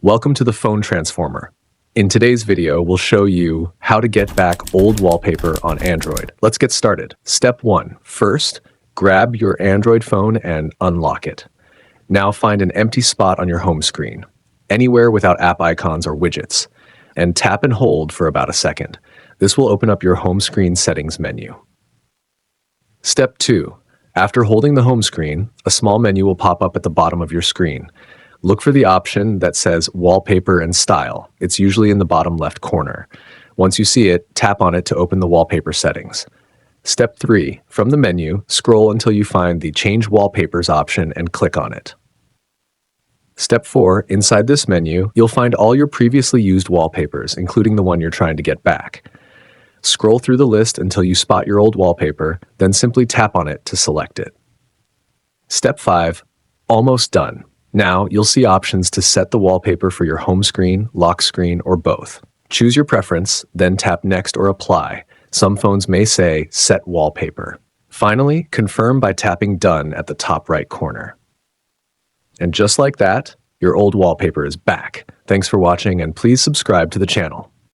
Welcome to the Phone Transformer. In today's video, we'll show you how to get back old wallpaper on Android. Let's get started. Step 1. First, grab your Android phone and unlock it. Now find an empty spot on your home screen, anywhere without app icons or widgets, and tap and hold for about a second. This will open up your home screen settings menu. Step 2. After holding the home screen, a small menu will pop up at the bottom of your screen. Look for the option that says Wallpaper and Style. It's usually in the bottom left corner. Once you see it, tap on it to open the wallpaper settings. Step 3. From the menu, scroll until you find the Change Wallpapers option and click on it. Step 4. Inside this menu, you'll find all your previously used wallpapers, including the one you're trying to get back. Scroll through the list until you spot your old wallpaper, then simply tap on it to select it. Step 5. Almost done. Now, you'll see options to set the wallpaper for your home screen, lock screen, or both. Choose your preference, then tap Next or Apply. Some phones may say Set Wallpaper. Finally, confirm by tapping Done at the top right corner. And just like that, your old wallpaper is back. Thanks for watching, and please subscribe to the channel.